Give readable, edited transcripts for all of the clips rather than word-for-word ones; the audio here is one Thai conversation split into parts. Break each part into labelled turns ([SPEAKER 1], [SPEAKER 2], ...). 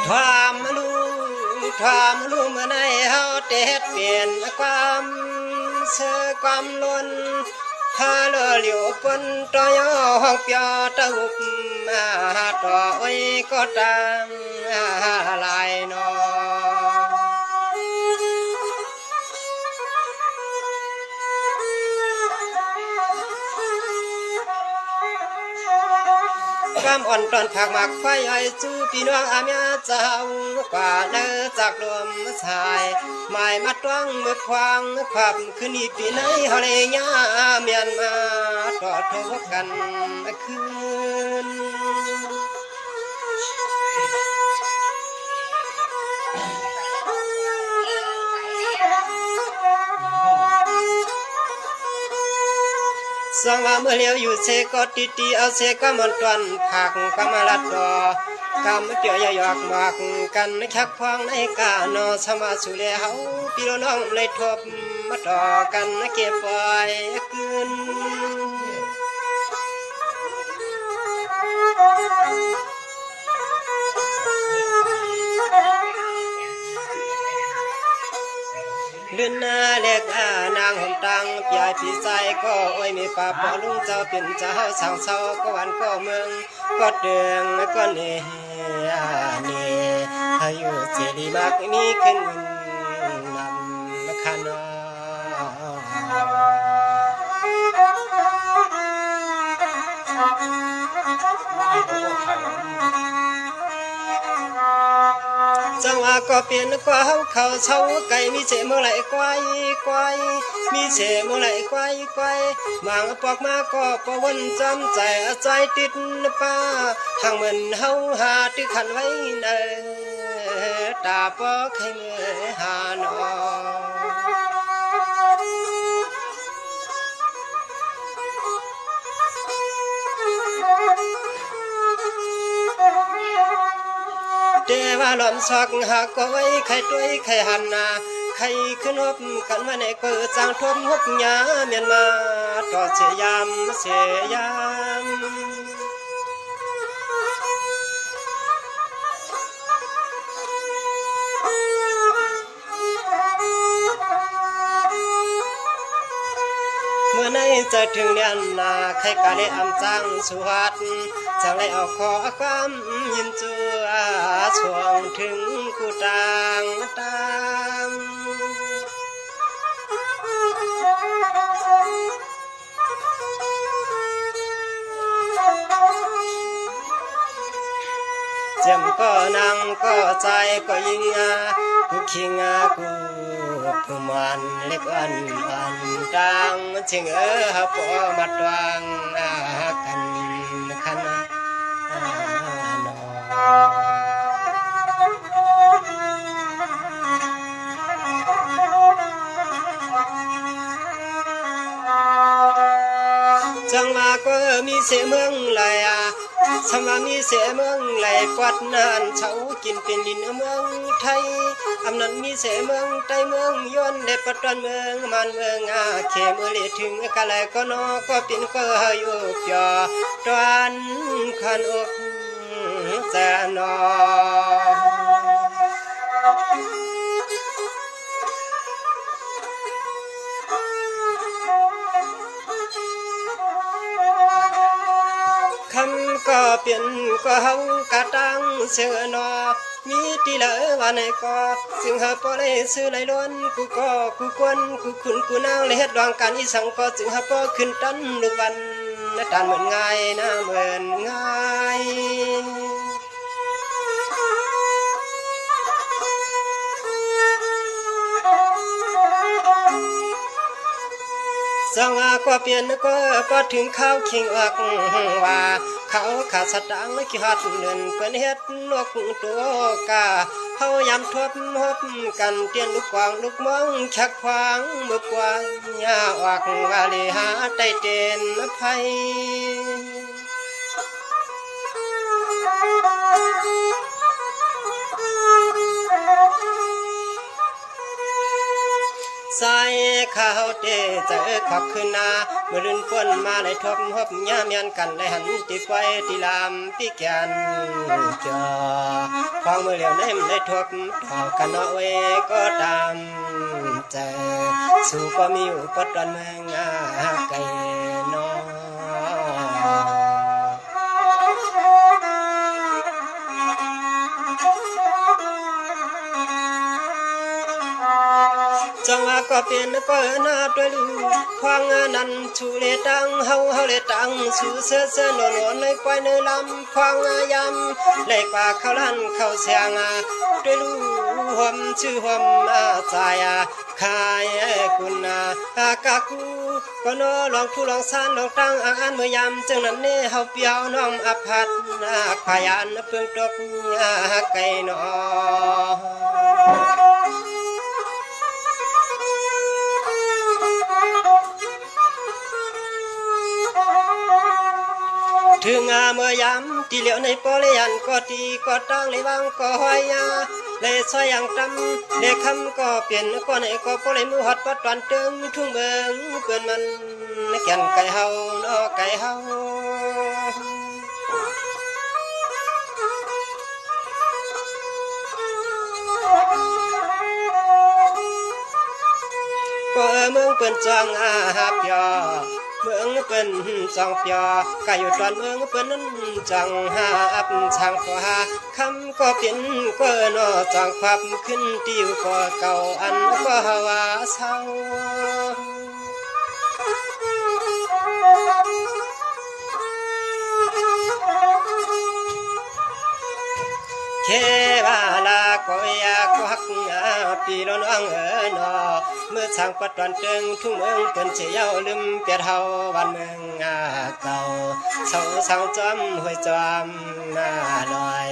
[SPEAKER 1] ความรู้เมื่อในเฮาเต็ดเปลี่ยนความเสื่อความล้นฮาเลเหลียวปนต่อย่อห้องเปียตะหุบต่อไว้ก็ตามลายนอความอ่อนตอนผักหมักไฟไอจูพี่น้องอาเมียเจ้ากว่าเนื้อจากลมสายหมายมาตวงมือควางความคืนนี้ปีไหนเฮาเลยยาเมียนมาต่อทบกันคืนสังว่าเมื่อเลี้ยวอยู่เสก็ตีเอาเสก็มันตวนผักก็มาลัดดอกำเปียวยอกหมากกันชักพองในกาโนสมาสุเลเฮาพี่น้องเลยทบมาต่อกันเก็บไว้คืนเลื่อนหน้าเล็กนางห่มตังพี่ใหญ่พี่ใส่ก็โอ้ยมีป่าปอลุงเจ้าเป็นเจ้าสั่งเศร้าก็วันก็เมืองก็เดืองก็เนนี่ให้อยู่เจดีมากมีขึ้นนำขันจังว่าก็เปลี่ยนกว่าเขาเช่าไก่มีเสมื่อไหร่ควายมีเสมื่อไหร่ควายมางปอกมาก็ปวนจำใจติดป้าทางเหมือนเฮาหาที่ขันไว้เนอตาปอกให้เมื่อหานอเดว่าหลอมซอกหักก็ไว้ใครด้วยใครหันนาใครขึ้นหบกันมาในก็จางทบหบยาเมียนมาต่อเสียยามเมื่อในจะถึงเนียนนาใครกะเลยอำจังสวัสดจังเลยเอาขอความยินจัวช่วงถึงกูตามเจ็มก็นั่งก็ใจก็ยิงกูคิงกูผู้มันเล็กอันดังชิงปอมาตวังกันขันจังมาก็มีเสเมืองไหลสมามีเสเมืองไหลกวัดนานเฉากินเป็นดินเมืองไทยอำนั้นมีเสเมืองใต้เมืองย้อนได้ปัตตานเมืองมันเมืองเขมเลถึงกะไรก็นอก็เป็นก็อยู่เปียตอนขันอกแสนอก็เปลี่ยนก็เฮากะตังเสือนอมีตีละวันก็ซึ่งหาปอเลยซื้อไหลล้วนกูก็กูกวนกูขุนกูนางเลยเฮ็ดดวงการอีสังก็จึงหาปอขึ้นตันลูกวันตันเหมือนง่ายนะเหมือนง่ายสังก็เปลี่ยนก็ถึงข้าวคิงอักว่าเขาขาดสตางค์ขี้หัดเงินเปิ้นเฮ็ดนกตัวกาเฮายำทบหบกันเตียนลูกกวางลูกมองชักขวางมือกวางยาออกว่าเลยหาใต้เตนไผใส่ ข้าวเตเจอขอบคืนนาเมื่อรื่นป้นมาเลยทบหบย่าเมียนกันเลยหันติดไว้ที่ลามพี่แกนจอควางมือเหลียวเล่มได้ทบต่อกันเอาไว้ก็ตามเจอสู่ก็มีอยู่ปัดตอนเมืองไก่นอจังว่าก็เป็นก็น่าด้วยลูควางนั้นชูเลตังเฮาเลตังสู่เสือหนอนในควายในลำควางยำเลยกว่าเขาลั่นเขาเสียงด้วยลูหอมชื่อหอมใจขายกุณกากูก็นอลองผู้ลองสานลองตั้งอ่านเมื่อยามจังนั้นเน่เฮาเปียวน้องอภัดขยันเพิ่งตกไก่นอถึงเมื่อยามที่เหลียวในปอเลยอันก็ตีก็ตั้งเลยบางก็หอยเลยซอยอย่างจำเลยคำก็เปลี่ยนก็ไหนก็ปอเลยมือหอดปัดตอนเติมทุ่งเบิงเปิ่นมันแก่นไก่เฮาเนาะไก่เฮาก็เมืองเปิ่นจองหับยอเมืองเปิ้นจังเปียกายอยู่ตอนเมืองเปิ้นนั้นจังหาอับช่างก็หาคำก็เป็นก็นอจังความขึ้นติวก็เก่าอันก็ว่าเศร้าเคบาลาก็อยากวักปีนน้องนอเมื่อช่างปัดตอนเติงทุ่งเมืองเปิ้นเจียวลืมเปียเฮาบ้านเมืองเก่าเสาสังจำห้วยจำลอย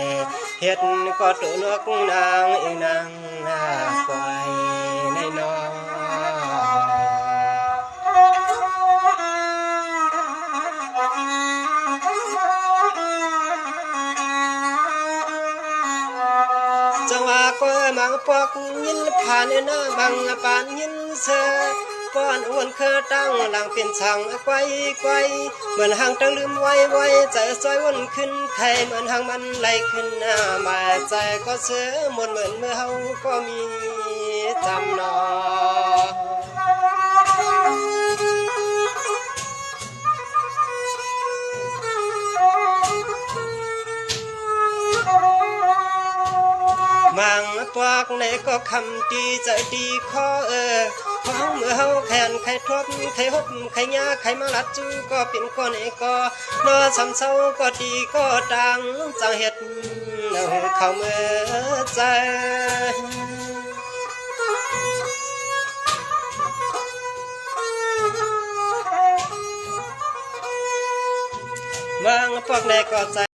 [SPEAKER 1] เฮ็ดก็ตัวนกนางเองนางควายในนอจังว่าก็มังปอกยินผ่านหน้าบังปานยินเสป้อนอ้วนเคอตั้งหลังเป็นช่างไกวเหมือนหางตั้งลืมไว้ใจซอยวนขึ้นไข่เหมือนหางมันไหลขึ้นมาใจก็เสือหมดเหมือนเมื่อเฮาก็มีจำนอมังปอกในก็คำตีใจดีขอของเมื่อเฮาแขนไข่ทบไข่หบไข่ยาไข่มาลัดจูก็เป็นก้อนก็นอสำเศร้าก็ดีก็ดังจังเฮ็ดเข้าเมื่อใจมังปอกในก็ใจ